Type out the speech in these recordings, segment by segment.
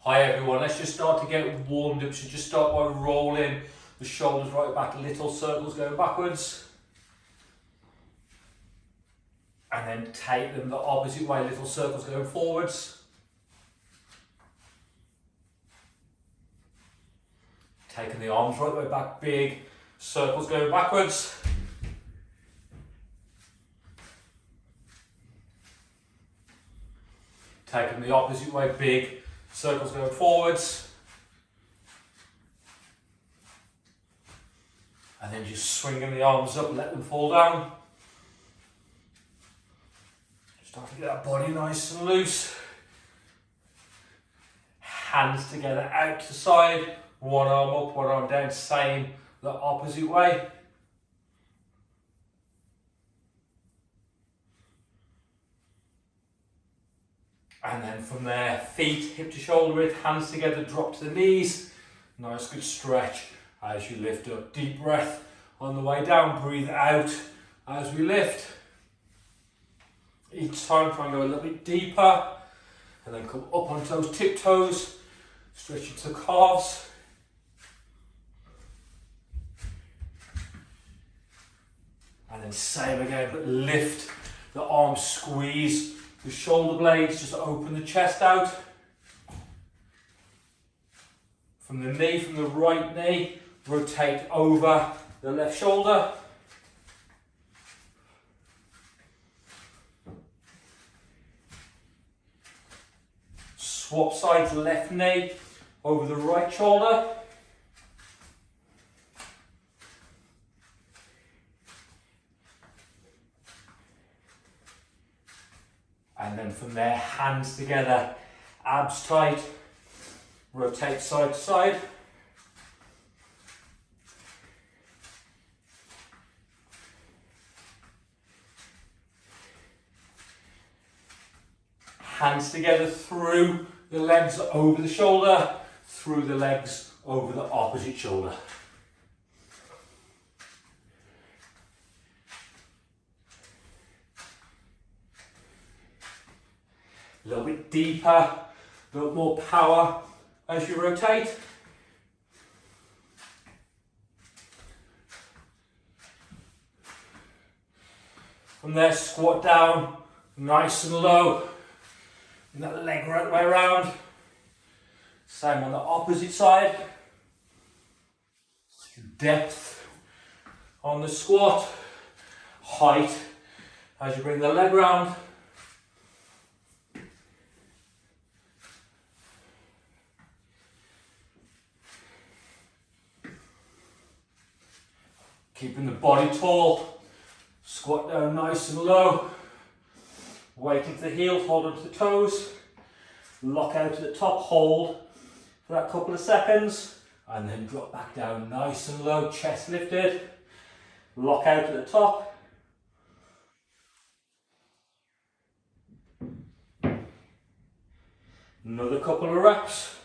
Hi everyone, let's just start to get warmed up. So just start by rolling the shoulders right back, little circles going backwards. And then take them the opposite way, little circles going forwards. Taking the arms right way back, big circles going backwards. Taking the opposite way, big circles going forwards. And then just swinging the arms up, let them fall down. Start to get that body nice and loose. Hands together out to side. One arm up, one arm down. Same the opposite way. And then from there, feet hip to shoulder width, hands together, drop to the knees. Nice good stretch as you lift up. Deep breath on the way down, breathe out as we lift. Each time try and go a little bit deeper and then come up on toes, tiptoes, stretch into the calves. And then same again, but lift the arms, squeeze the shoulder blades, just open the chest out. From the knee, from the right knee, rotate over the left shoulder. Swap sides, left knee over the right shoulder. And then from there, hands together, abs tight, rotate side to side. Hands together through the legs over the shoulder, through the legs over the opposite shoulder. A little bit deeper, a little more power as you rotate. From there, squat down, nice and low. And that leg right way around. Same on the opposite side. Depth on the squat. Height as you bring the leg round. Keeping the body tall. Squat down nice and low. Weight into the heels, hold onto the toes. Lock out at the top, hold for that couple of seconds. And then drop back down nice and low, chest lifted. Lock out at the top. Another couple of reps.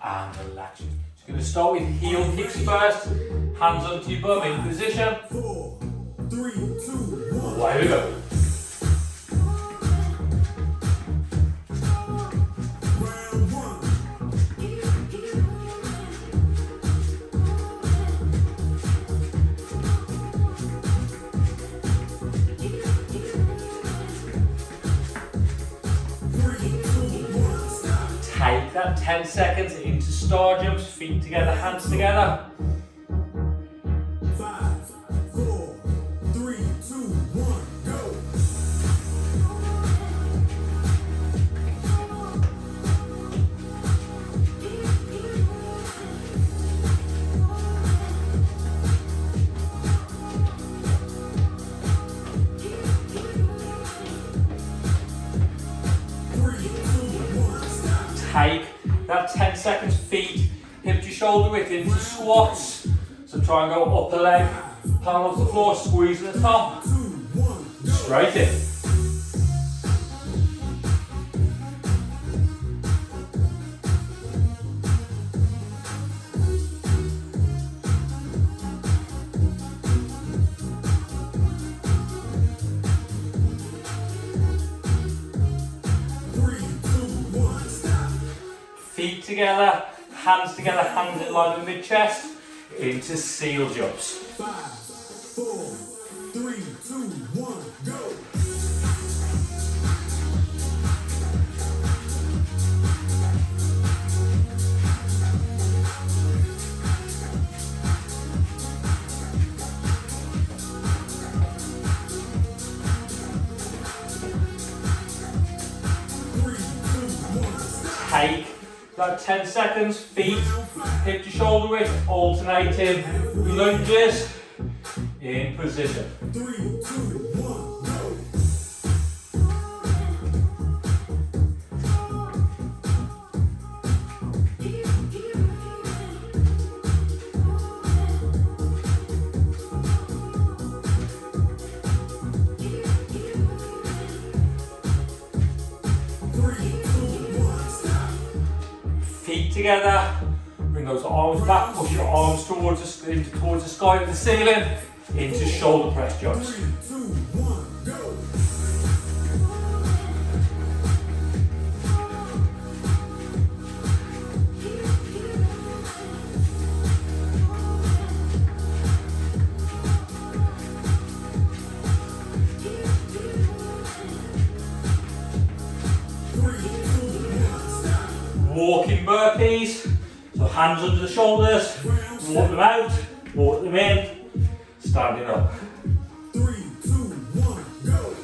And relax. Just going to start with heel kicks first. Hands onto your bum in position. 4, 3, 2, 1. Away we go. Round 1. Take that 10 seconds into star jumps, feet together, hands together. 5, 4, 3, 2, 1, go. Take that 10 seconds, feet hip to shoulder width into squats. So try and go upper leg, palm off the floor, squeeze at the top. Straight in. together, hands in line with mid-chest, into seal jumps. 5, 4, 3, 2, 1, go. Take about 10 seconds, feet hip to shoulder width, alternating lunges in position. 3, 2, 1, go. Feet together, bring those arms back, push your arms towards the sky and the ceiling, into shoulder press jumps. 3, 2, 1, go. Walking burpees, so hands under the shoulders, walk them out, walk them in, standing up. 3, 2, 1, go.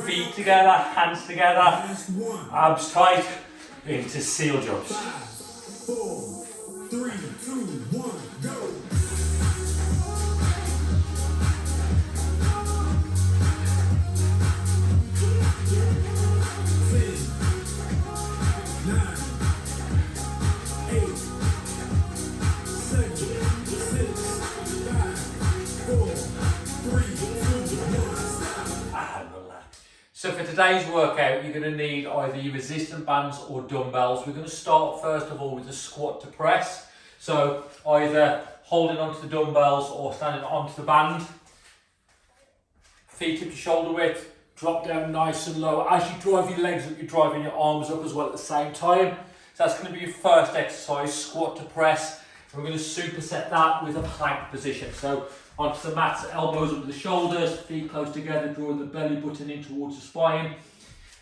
Feet together, hands together, Last one. abs tight, into seal jumps. 5, 4, 3, 2, 1, go. So for today's workout, you're going to need either your resistance bands or dumbbells. We're going to start first of all with the squat to press. So either holding onto the dumbbells or standing onto the band. Feet up to shoulder width, drop down nice and low. As you drive your legs up, you're driving your arms up as well at the same time. So that's going to be your first exercise, squat to press. And we're going to superset that with a plank position. So onto the mat, elbows under the shoulders, feet close together, drawing the belly button in towards the spine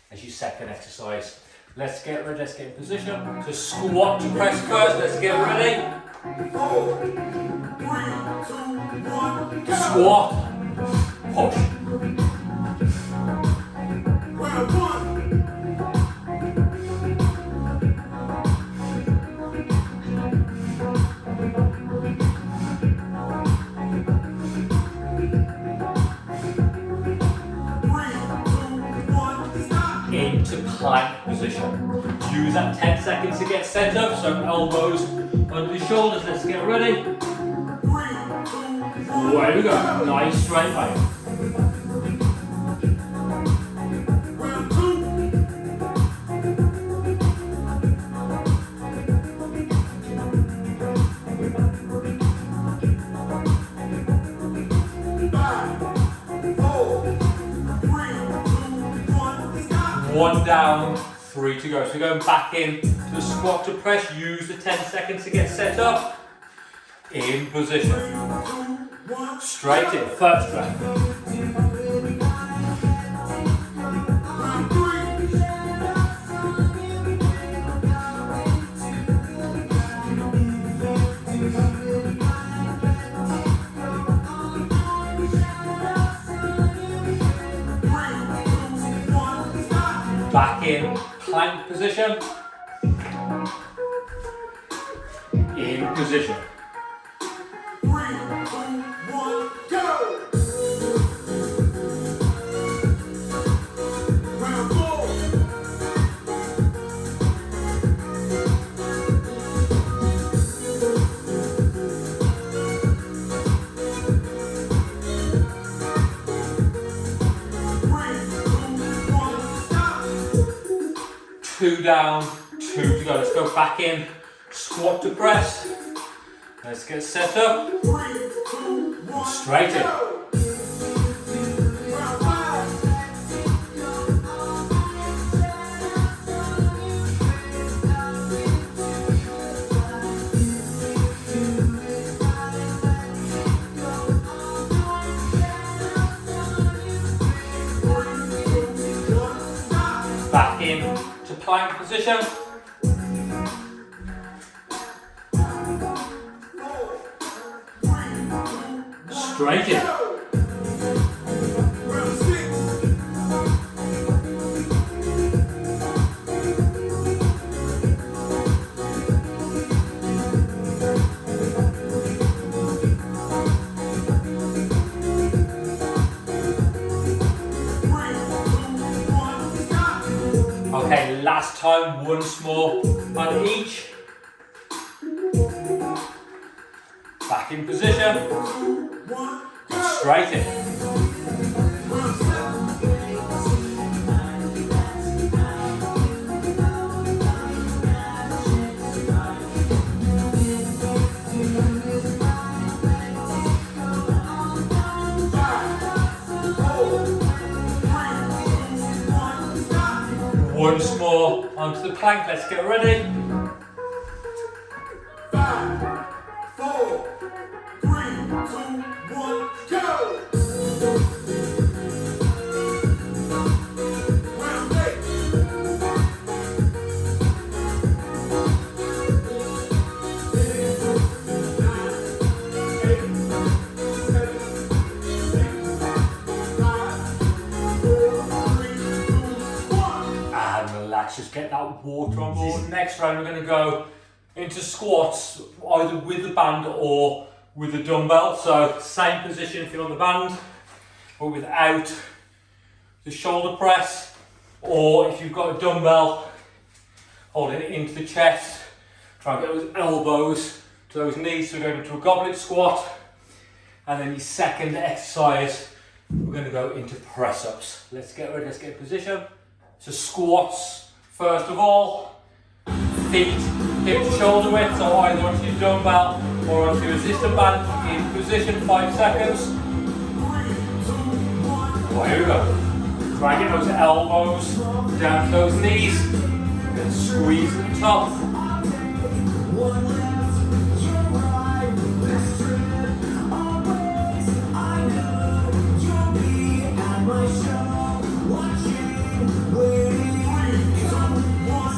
as your second exercise. Let's get ready, let's get in position. So squat to press first, let's get ready. 4, 3, 2, 1, go. Squat, push. Round 1. Into plank position. Use that 10 seconds to get set up. So elbows under the shoulders. Let's get ready. 3, 2, 1. Way we go. Nice straight line. Round 2. One down, 3 to go. So we're going back in to the squat to press. Use the 10 seconds to get set up. In position. Straight in. First breath. Back in plank position. In position. 3, 2, 1, go! Round 4. 2 down, 2 to go. Let's go back in, squat to press. Let's get set up. 3, 2, 1. Straight in. Back in to plank position. Straight in. Round 6. Okay, last time, once more on each. Back in position. Straight in. Once more onto the plank. Let's get ready. 5, 4, 3, 2, 1, go! Round 8. And relax, just get that water on board. Next round we're going to go into squats, either with the band or with the dumbbell. So same position if you're on the band, but without the shoulder press. Or if you've got a dumbbell, holding it into the chest, try and get those elbows to those knees. So we're going into a goblet squat. And then the second exercise, we're going to go into press ups. Let's get ready, let's get in position. So squats, first of all, feet hip to shoulder width, so either onto your dumbbell or onto your resistant band, in position, 5 seconds. Well, here we go. Try and get those elbows down to those knees, and squeeze at the top.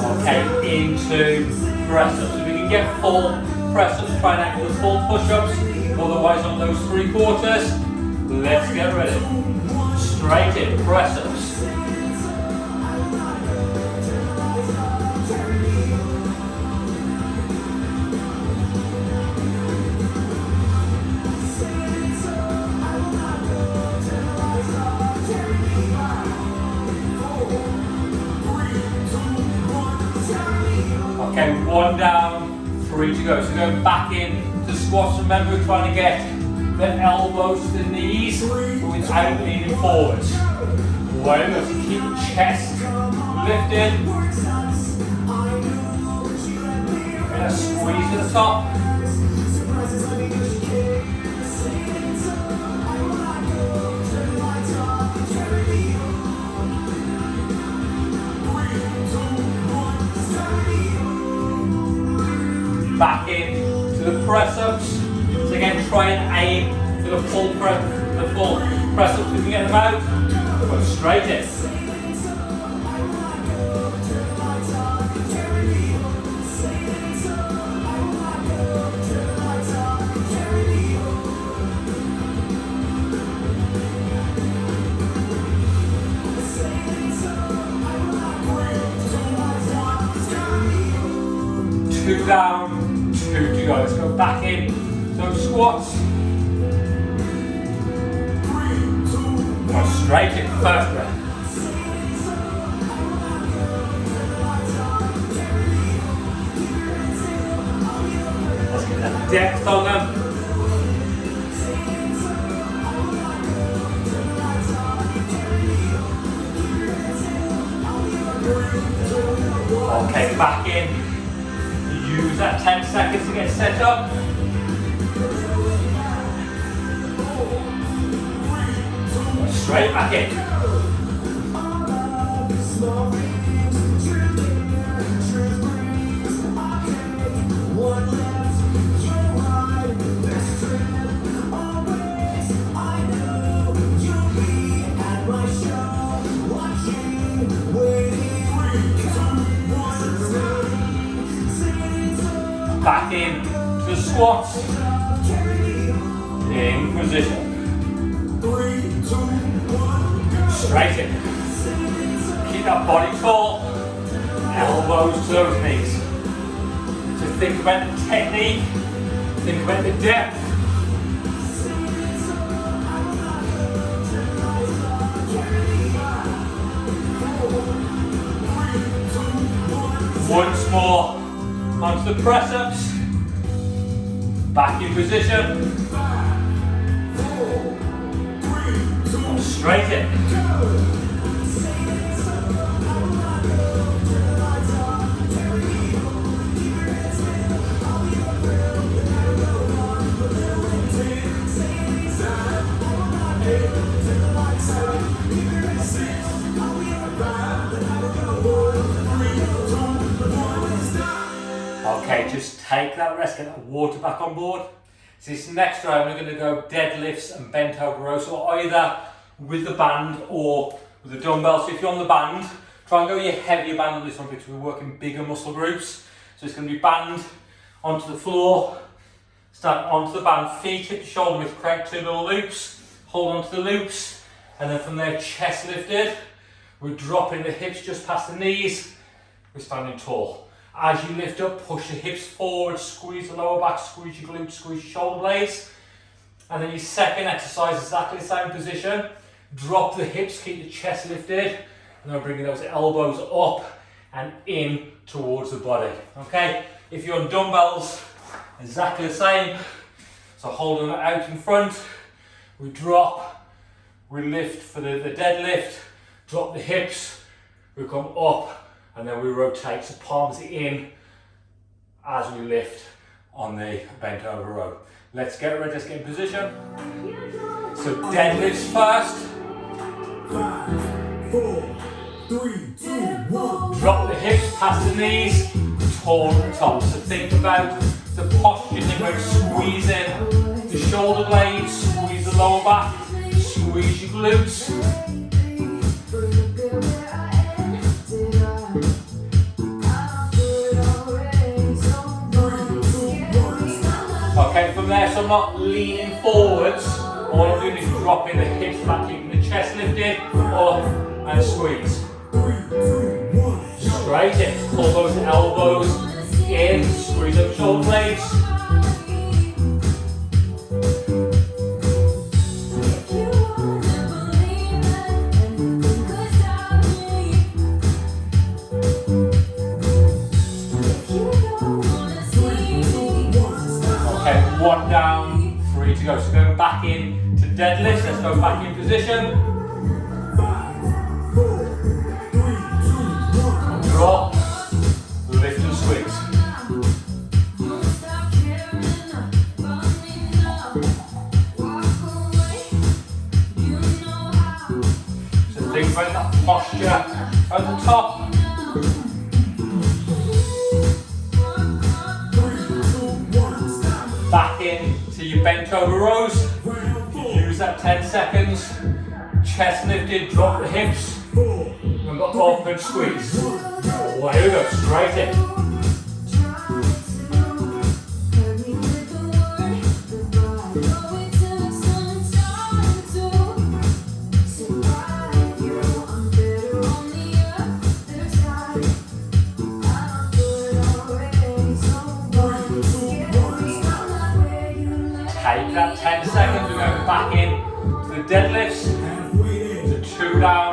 Okay, into press ups. If we can get full press ups, try and act for full push ups, otherwise on those 3/4. Let's get ready. Straight in, press ups. Okay, 1 down, 3 to go. So going back in to squats. Remember, we're trying to get the elbows to the knees, but without leaning forwards. Well, let's keep the chest lifted. And a squeeze at the top. Back in to the press ups. So again, try and aim for the full press ups. If you can get them out, go straight in. Two down, 2 to go. Let's go back in. So squats. Go straight in, first breath. Let's get that depth on them. Okay, back in. Use that 10 seconds to get set up. Straight back in. Back in to the squats. In position. 3, 2, 1. Straight in. Keep that body tall. Elbows to those knees. So think about the technique. Think about the depth. Once more. Onto the press-ups. Back in position. Straight in. Okay, just take that rest, get that water back on board. So this next round we're going to go deadlifts and bent over rows, so either with the band or with the dumbbells. So if you're on the band, try and go with your heavier band on this one because we're working bigger muscle groups. So it's going to be band onto the floor, stand onto the band, feet hip to shoulder width, create 2 little loops, hold onto the loops, and then from there chest lifted. We're dropping the hips just past the knees, we're standing tall. As you lift up, push the hips forward, squeeze the lower back, squeeze your glutes, squeeze your shoulder blades. And then your second exercise, exactly the same position. Drop the hips, keep the chest lifted. And then bringing those elbows up and in towards the body. Okay, if you're on dumbbells, exactly the same. So holding it out in front, we drop, we lift for the deadlift, drop the hips, we come up, and then we rotate, so palms in as we lift on the bent over row. Let's get ready, let's get in position. So deadlifts first. 5, 4, 3, 2, 1. Drop the hips past the knees, tall at the top. So think about the posture, think about squeezing the shoulder blades, squeeze the lower back, squeeze your glutes. Okay, from there, so I'm not leaning forwards. All I'm doing is dropping the hips back, keeping the chest lifted, up and squeeze. 3, 2, 1. Straight in, pull those elbows in, squeeze up shoulder blades. Okay, 1 down, 3 to go. So going back in to deadlifts, let's go back in position. 5, 4, 3, 2, 1. Drop, lift and squeeze. So think about that posture at the top. 3, 2, 1. Back in to your bent over rows. Use that 10 seconds. Chest lifted, drop the hips. And got up and squeeze. Away we go, straight in. Take that 10 seconds, we're going back in to the deadlifts. So 2 down,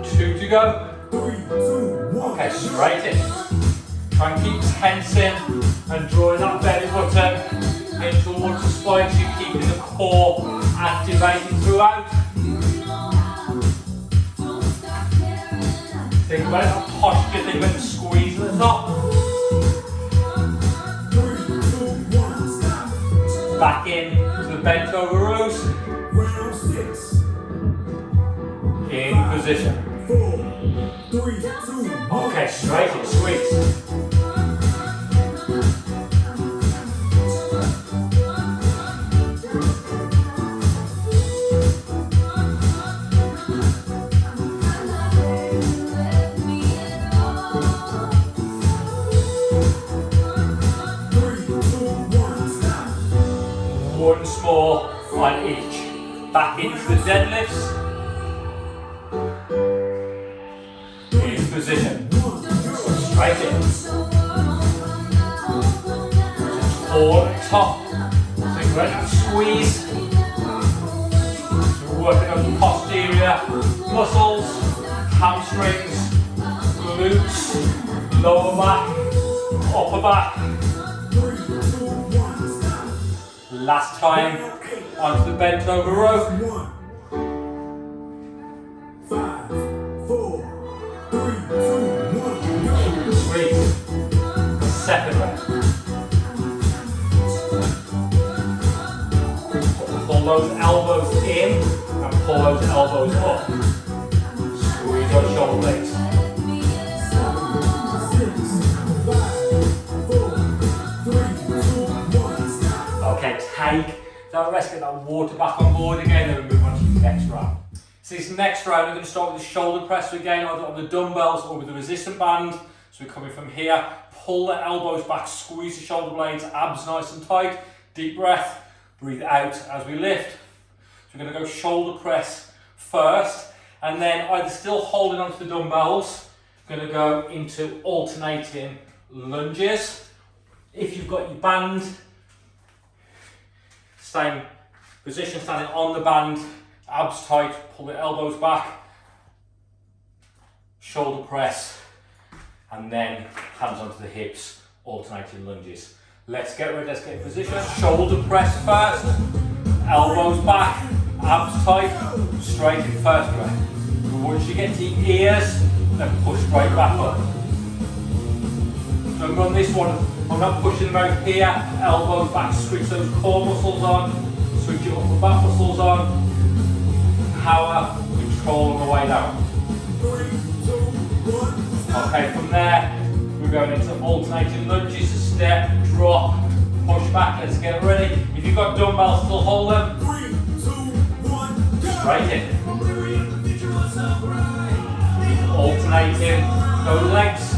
2 to go. 3, 2, 1. Okay, straight in. Try and keep tensing and drawing that belly button in towards the spine, so you're keeping the core activated throughout. Think about that posture, think about the squeeze at the top. 3, 2, 1, stop. Back in to the bent over rows. Round 6. In position. 4, 3, 2, 1. Okay, straight and squeeze. Once more on each. Back into the deadlifts. In position. Straight in. Forward and top. So you're ready to squeeze. So we're working on the posterior muscles, hamstrings, glutes, lower back, upper back. Last time onto the bent over row. 5, 4, 3, 2, 1, go. Sweet. Second round. Pull those elbows in and pull those elbows up. Squeeze those shoulder blades. 6, 5, 4, 3, 2, 1, stop. Okay, take that rest, get that water back on board again, then we move on to the next round. So this next round, we're going to start with the shoulder press again, either on the dumbbells or with the resistant band. So we're coming from here, pull the elbows back, squeeze the shoulder blades, abs nice and tight, deep breath, breathe out as we lift. So we're going to go shoulder press first, and then either still holding onto the dumbbells, we're going to go into alternating lunges. If you've got your band, same position, standing on the band, abs tight, pull the elbows back, shoulder press, and then hands onto the hips, alternating lunges. Let's get ready, let's get in position. Shoulder press first, elbows back, abs tight, straight in first breath. Once you get to your ears, then push right back up. So on this one, I'm not pushing them out here, elbows back, switch those core muscles on, switch your upper back muscles on, power, control on the way down. 3, 2, 1, stop. Okay, from there, we're going into alternating lunges, a step, drop, push back, let's get ready. If you've got dumbbells, still hold them. 3, 2, 1, go. Straight in. Alternating those legs.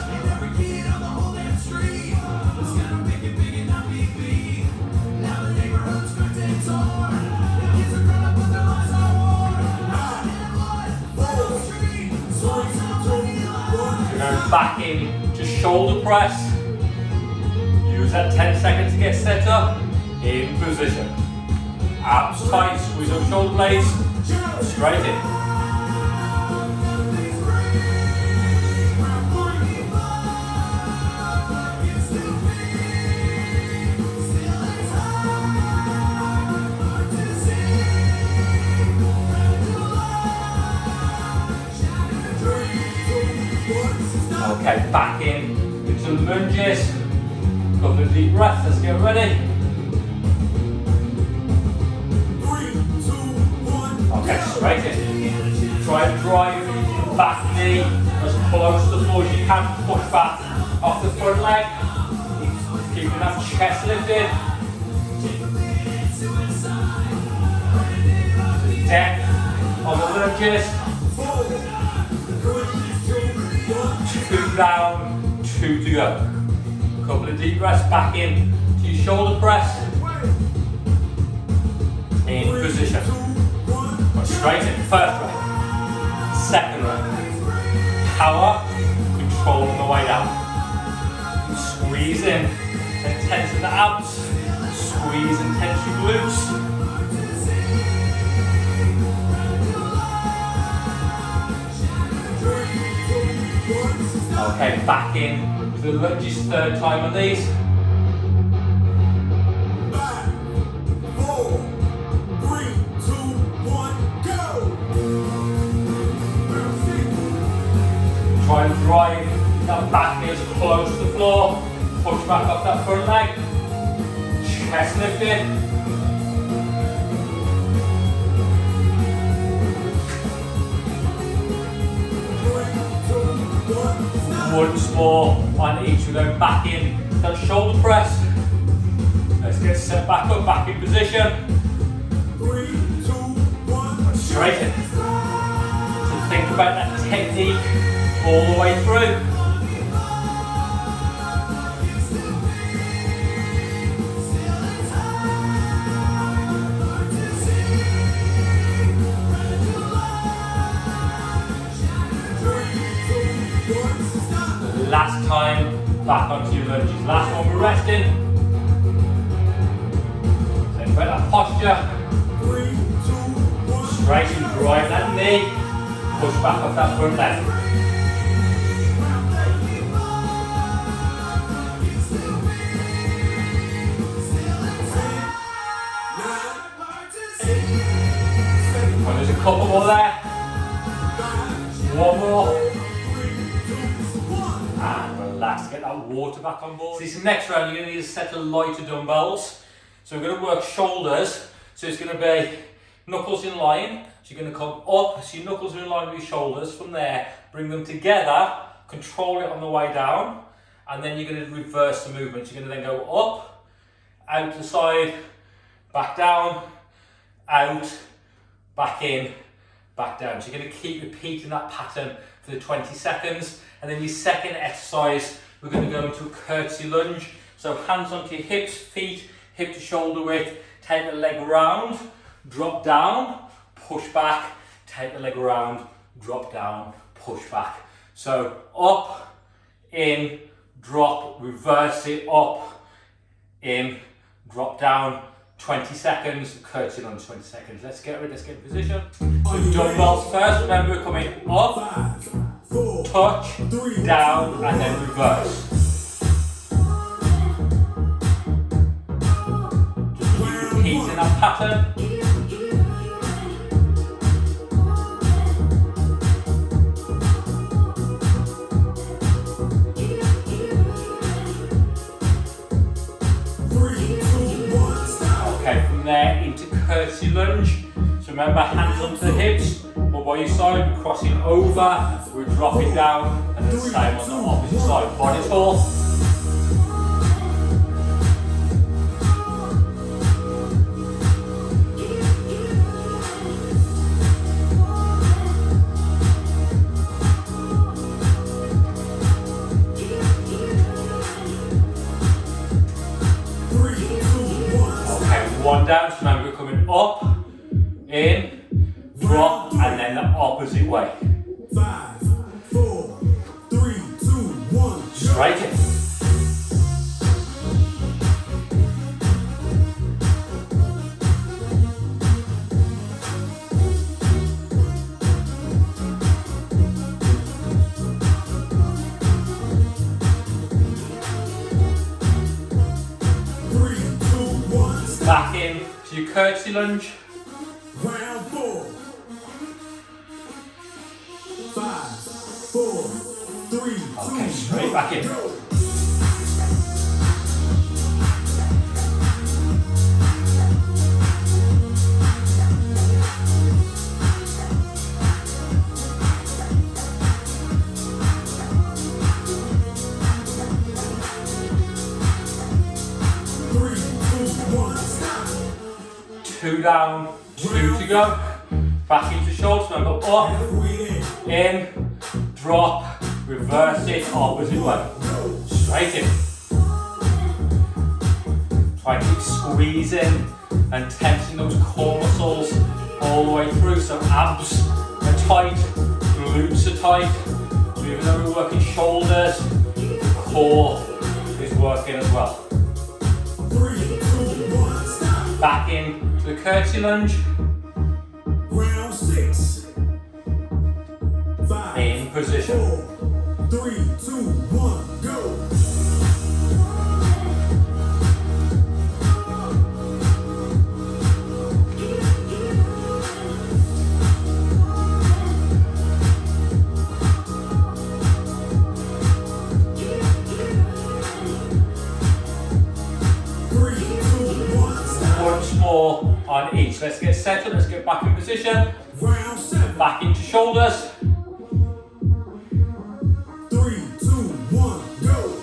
Back in to shoulder press. Use that 10 seconds to get set up. In position. Abs tight, squeeze those shoulder blades. Straight in. Okay, back in into lunges. Couple of deep breaths, let's get ready. 3, 2, 1. Okay, straight in. Try and drive back knee as close to the floor as you can. Push back off the front leg. Keeping that chest lifted. Depth on the lunges. 2 down, 2 to go. Couple of deep breaths back in to your shoulder press. In position. Straight in, first round. Second round. Power, control on the way down. Squeeze in and tension the abs. Squeeze and tension your glutes. Okay, back in to the lunges, third time on these. 5, 4, 3, 2, 1, go. Try and floor, push back up that front leg, chest lifted. Once more on each, we're going back in, that shoulder press. Let's get set back up, back in position. 3, 2, 1. Straighten. So think about that technique all the way through. Last time, back onto your lunges. Last one, we're resting. Think about that posture. 3, 2, 1. Straighten, drive that knee. Push back up that front leg. Well, there's a couple more there. One more. And relax, get that water back on board. So this next round, you're going to need a set of lighter dumbbells. So we're going to work shoulders. So it's going to be knuckles in line. So you're going to come up, so your knuckles are in line with your shoulders. From there, bring them together, control it on the way down, and then you're going to reverse the movement. You're going to then go up, out to the side, back down, out, back in, back down. So you're going to keep repeating that pattern for the 20 seconds. And then your second exercise, we're going to go into a curtsy lunge. So hands onto your hips, feet, hip to shoulder width, take the leg round, drop down, push back, take the leg around, drop down, push back. So up, in, drop, reverse it, up, in, drop down, 20 seconds, curtsy lunge, 20 seconds. Let's get in position. So dumbbells first, remember we're coming up, 5, 4, touch, 3, down, and then reverse. Just keep repeating that pattern. Okay, from there into curtsy lunge. So remember, hands onto the hips, or by your side, we're crossing over, we're dropping down, and then the same on the opposite side. Body tall. One down, so now we're coming up, in, drop, and then the opposite way. 5, 4, 3, 2, 1. Straighten. Back in to your curtsy lunge. Round 4. 5, 4, 3, 2, Okay, straight back in. go. Two down, two to go. Back into shoulders, remember up, in, drop, reverse it, opposite way. Straight in. Try and keep squeezing and tensing those core muscles all the way through. So abs are tight, glutes are tight. So even though we're working shoulders, the core is working as well. 3, 2, 1, stop. Back in to the curtsy lunge. Round 6. 5, In position. 4, 3, 2, 1, go. 4 on each. Let's get set up, let's get back in position. Round 7. Back into shoulders. 3, 2, 1, go.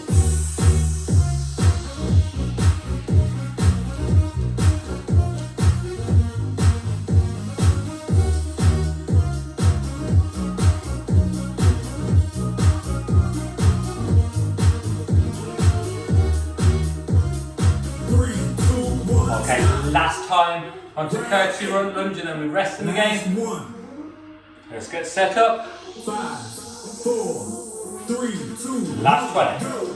Okay, last time onto curtsy run lunge and then we rest in the game. Last one. Let's get set up. 5, 4, 3, 2, Last 20. go.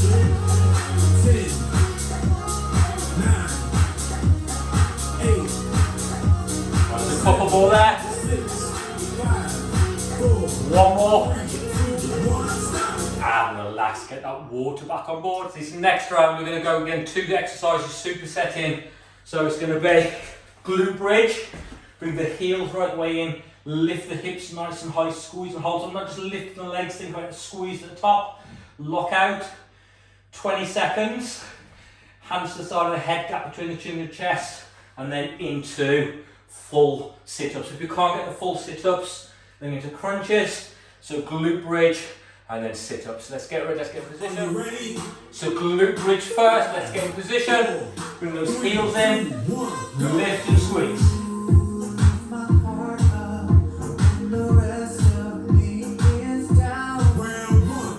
10, 9, 8, There's a couple more there. 6, 5, 4, One more. 3, 2, 1, stop. And relax, get that water back on board. This next round we're going to go again 2 exercises supersetting. So it's going to be glute bridge, bring the heels right the way in, lift the hips nice and high, squeeze and hold. So I'm not just lifting the legs, think about the squeeze at the top, lock out, 20 seconds, hands to the side of the head, gap between the chin and the chest, and then into full sit-ups. If you can't get the full sit-ups, then into crunches, so glute bridge, and then sit-ups. Let's get ready, let's get in You position. ready? So glute bridge first, let's get in position. Bring those heels in, 1, go. lift and squeeze. Round 1.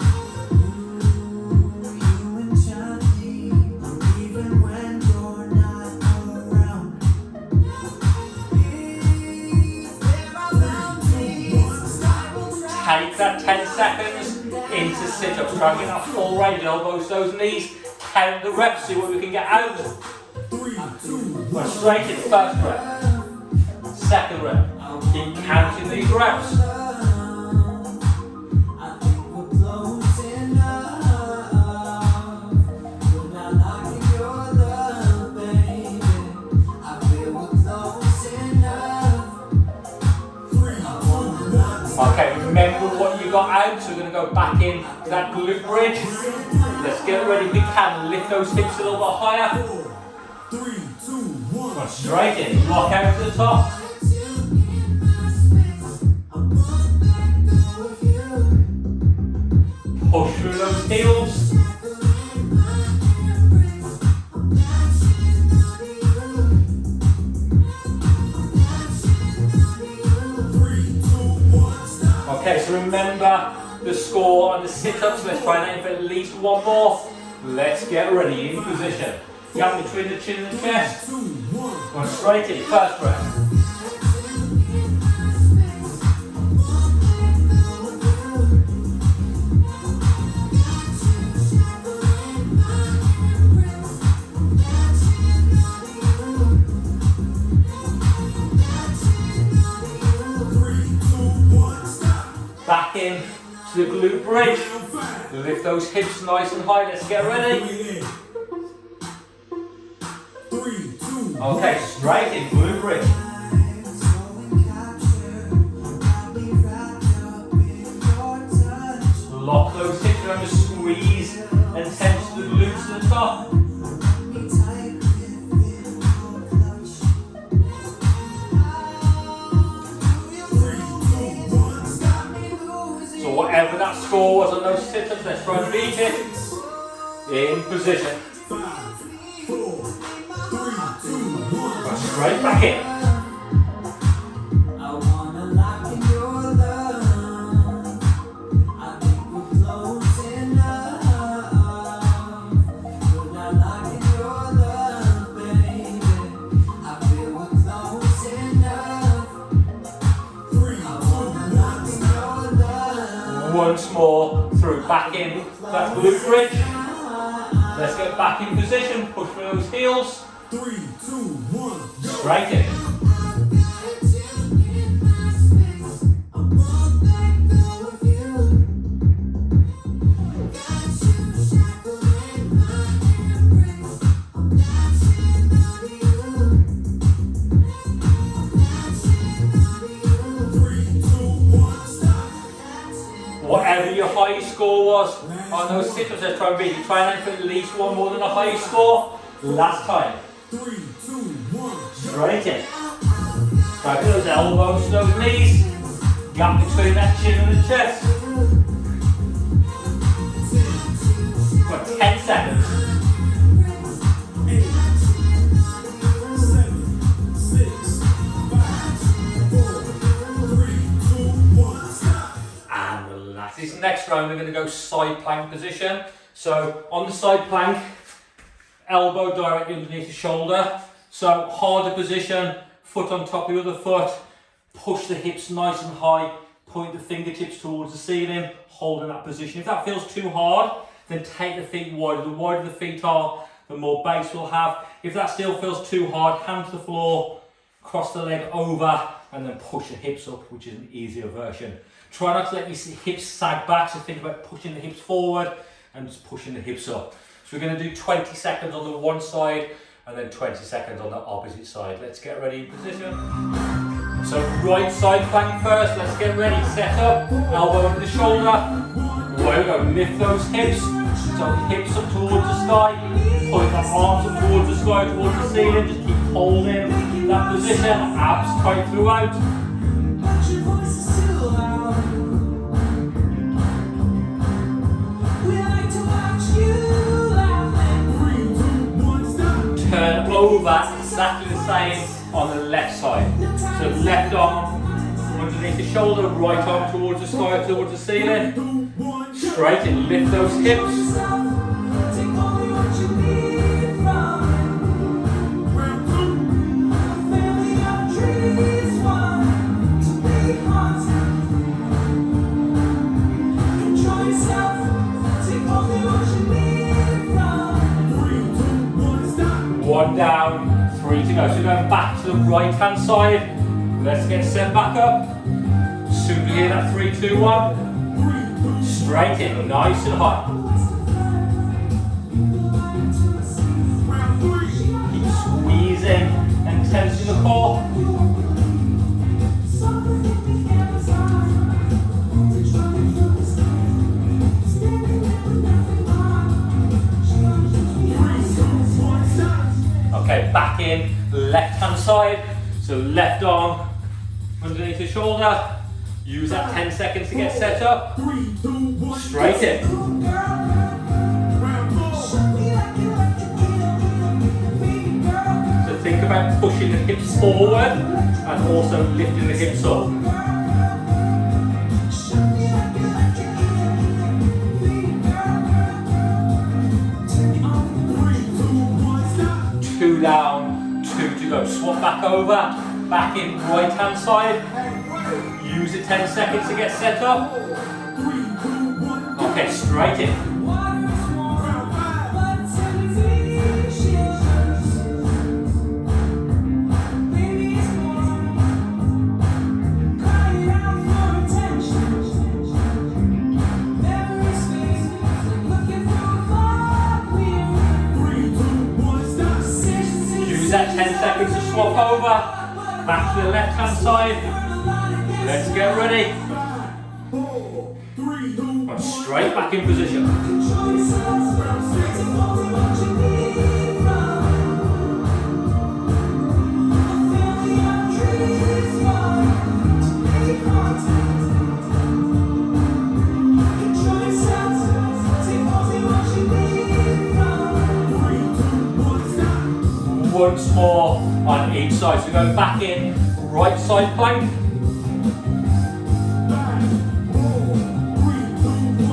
Take that 10 seconds into sit-ups. Try and get that full range, elbows, toes, knees. Count the reps, see what we can get out. 3, 2, 1. We're straight in, first rep. Second rep. Keep counting these reps. Okay, remember what you got out, so we're going to go back in to that glute bridge. Let's get ready if we can. Lift those hips a little bit higher. 4, 3, 2, 1. Go straight in, lock out to the top. Push through those heels. Okay, so remember the score on the sit-ups. Let's try and aim for at least one more. Let's get ready in position. Gap between the chin and the chest. 2, 1. Go straight in, first breath. Back in to the glute bridge. Lift those hips nice and high. Let's get ready. 3, 2, Okay, straight in, glute bridge. Lock those hips around the squeeze and tense the glutes to the top. So whatever that score was on those sit-ups, let's try and beat it. In position. 5, 4, 3, 2, 1. Go straight back in. Once more through, back in that glute bridge. Let's get back in position, push through those heels. 3, 2, 1, go. Straight in. Whatever whatever your high score was on those sit-ups, let's try and beat it. Try and aim for at least one more than a high score. Last time. 3, 2, 1. Straight in. Drag those elbows to those knees. Gap between that chin and the chest. For 10 seconds. 8, 7, 6, 5, 4, 3, 2, 1. Stop. And relax. This next round we're going to go side plank position. So on the side plank, elbow directly underneath the shoulder. So harder position, foot on top of the other foot. Push the hips nice and high. Point the fingertips towards the ceiling. Hold in that position. If that feels too hard, then take the feet wider. The wider the feet are, the more base we'll have. If that still feels too hard, hand to the floor, cross the leg over, and then push the hips up, which is an easier version. Try not to let your hips sag back, so think about pushing the hips forward and just pushing the hips up. So we're going to do 20 seconds on the one side and then 20 seconds on the opposite side. Let's get ready in position. So right side plank first, let's get ready, set up, elbow over the shoulder. Away we go, lift those hips, so hips up towards the sky, point the arms up towards the sky, towards the ceiling, just keep holding that position, abs tight throughout. Turn over exactly the same on the left side. So left arm underneath the shoulder, right arm towards the sky, towards the ceiling. Straight in, lift those hips. One down, 3 to go. So going back to the right hand side. Let's get set back up. Soon we hear that 3, 2, 1. Straight in, nice and high. Keep squeezing and tensing the core. Okay, back in, left hand side. So left arm underneath the shoulder. Use that 10 seconds to get set up. Straight in. So think about pushing the hips forward and also lifting the hips up. Two down, 2 to go. Swap back over, back in right hand side. Use it 10 seconds to get set up. Okay, straight in. Use that 10 seconds to swap over. Back to the left hand side. Let's get ready. And straight back in position. Once more on each side. So go back in, right side plank.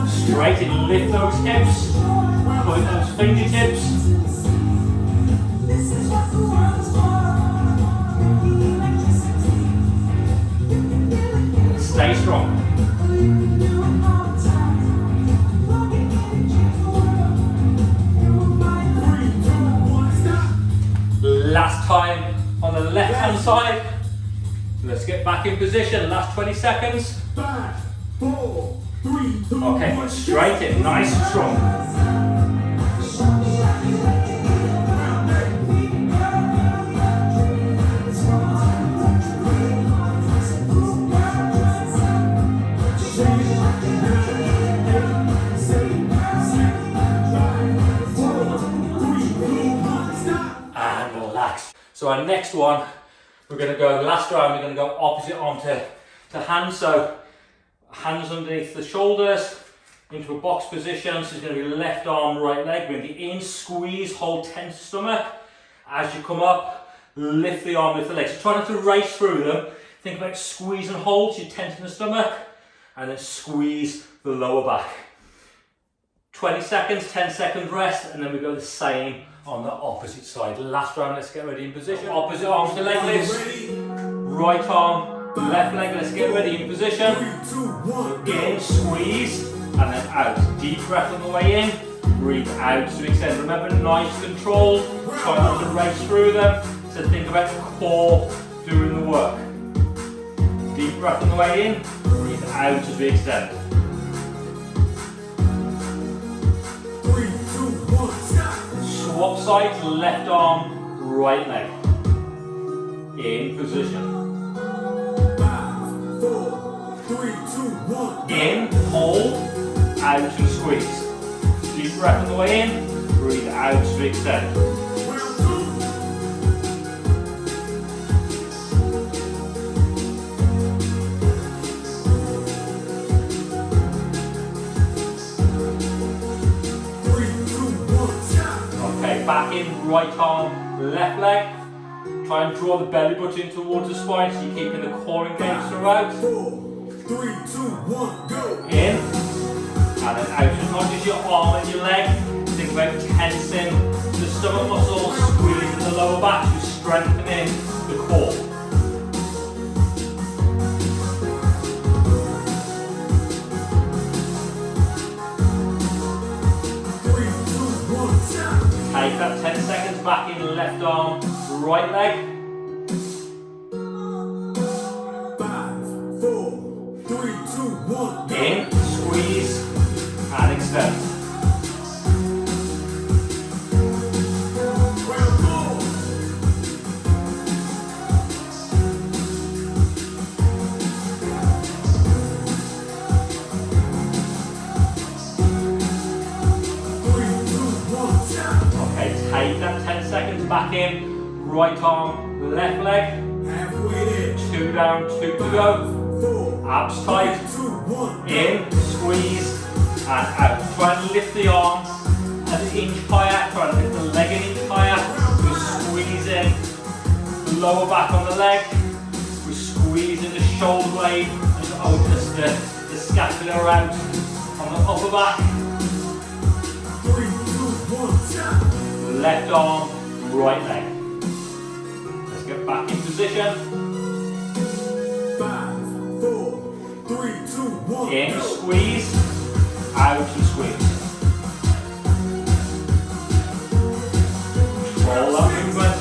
Straight in, lift those hips, point those fingertips. Stay strong. Last time on the left hand side. Let's get back in position, last 20 seconds. 5, 4, 3, 2, Okay, straight in, nice and strong. So our next one, we're going to go, last round, we're going to go opposite arm to hand. So hands underneath the shoulders, into a box position. So it's going to be left arm, right leg. Bring it in, squeeze, hold tense stomach. As you come up, lift the arm, lift the leg. So try not to race through them. Think about squeeze and hold, so you tension the stomach. And then squeeze the lower back. 20 seconds, 10-second rest, and then we go the same on the opposite side. Last round, let's get ready in position. Opposite arm to leg lifts. Right arm, left leg, let's get ready in position. 3, 2, 1, In, squeeze, and then out. Deep breath on the way in, breathe out to extend. Remember, nice control, try not to race through them. So think about the core doing the work. Deep breath on the way in, breathe out as we extend. 3, 2, 1, stop. Swap sides, left arm, right leg. In position. 5, 4, 3, 2, 1. In, hold, out and squeeze. Deep breath on the way in, breathe out as we extend. Round 2. Okay, back in, right arm, left leg. Try and draw the belly button towards the spine so you're keeping the core engaged throughout. 4, 3, 2, 1, go. In, and then out. As not just your arm and your leg. Think about tensing the stomach muscles, squeezing the lower back, so strengthening the core. 3, 2, 1, stop. Take that 10 seconds back in, left arm, right leg. 5, 4, 3, 2, 1, go. In, squeeze, and extend. Round 4. Okay, take that 10 seconds back in, right arm, left leg. Halfway there. 2 down, 2 to go. 4, Abs tight. 2, 1, In, squeeze, and out. Try and lift the arm an inch higher. Try and lift the leg an inch higher. We're squeezing the lower back on the leg. We're squeezing the shoulder blade and openness the scapula out on the upper back. 3, 2, 1, stop. Left arm, right leg. Let's get back in position. 5, 4, 3, 2, 1, In, go. squeeze, out and squeeze. Control that movement.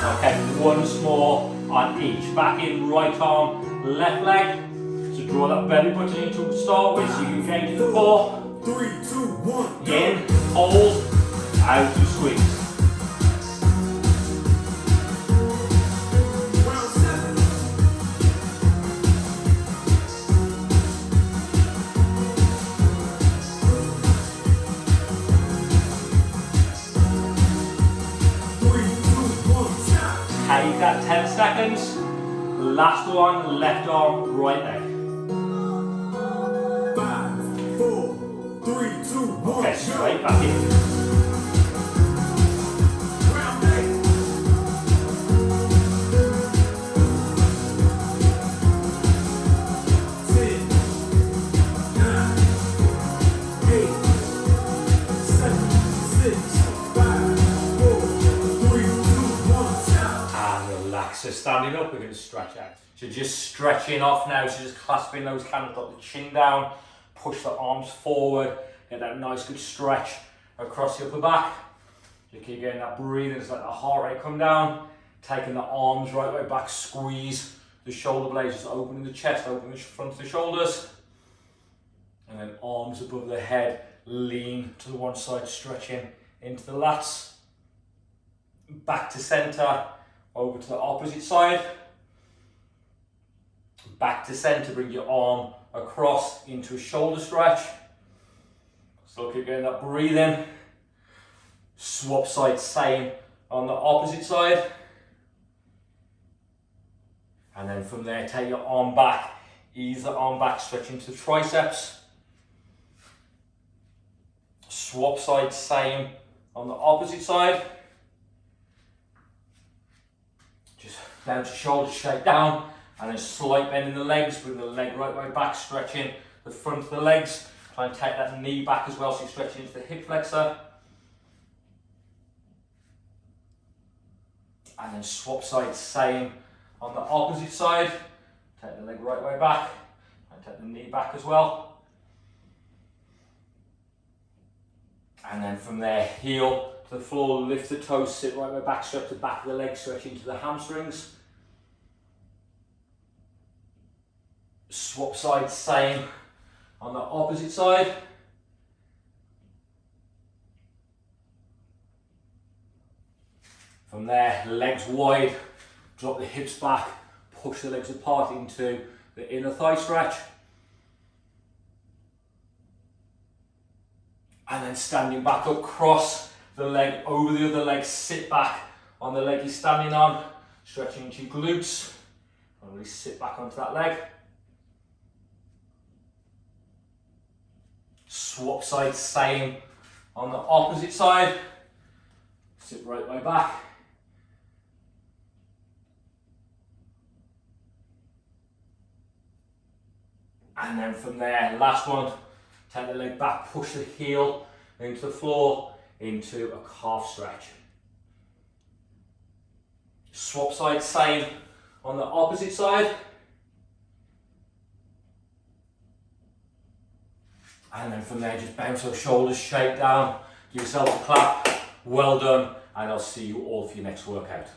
Okay, once more on each. Back in, right arm, left leg. So draw that belly button in to start with so you can engage the core. 3, 2, 1, go. In, hold, out and squeeze. Round 7. Take that 10 seconds. Last one, left arm, right leg. 5, 4, 3, 2, 1, Okay, straight back in. Round 8. 10, 9, 8, 7, 6, 5, 4, 3, 2, 1, stop. And relax. So standing up, we're going to stretch out. So just stretching off now. So just clasping those hands, drop the chin down, push the arms forward, get that nice good stretch across the upper back. You keep getting that breathing, it's like the heart rate come down, taking the arms right way back, squeeze the shoulder blades, just opening the chest, opening the front of the shoulders. And then arms above the head, lean to the one side, stretching into the lats. Back to center, over to the opposite side. Back to center, bring your arm across into a shoulder stretch. So keep getting that breathing. Swap side, same on the opposite side. And then from there, take your arm back. Ease the arm back, stretch into the triceps. Swap side, same on the opposite side. Just down to shoulder, straight down. And then slight bend in the legs, bring the leg right way back, stretching the front of the legs. Try and take that knee back as well, so you're stretching into the hip flexor. And then swap side, same on the opposite side. Take the leg right way back, and take the knee back as well. And then from there, heel to the floor, lift the toes, sit right way back, stretch the back of the leg, stretch into the hamstrings. Swap side, same on the opposite side. From there, legs wide, drop the hips back, push the legs apart into the inner thigh stretch. And then standing back up, cross the leg over the other leg, sit back on the leg you're standing on, stretching into your glutes. And really sit back onto that leg. Swap side, same on the opposite side. Sit right way back. And then from there, last one, take the leg back, push the heel into the floor, into a calf stretch. Swap side, same on the opposite side. And then from there, just bounce those shoulders straight down. Give yourself a clap. Well done. And I'll see you all for your next workout.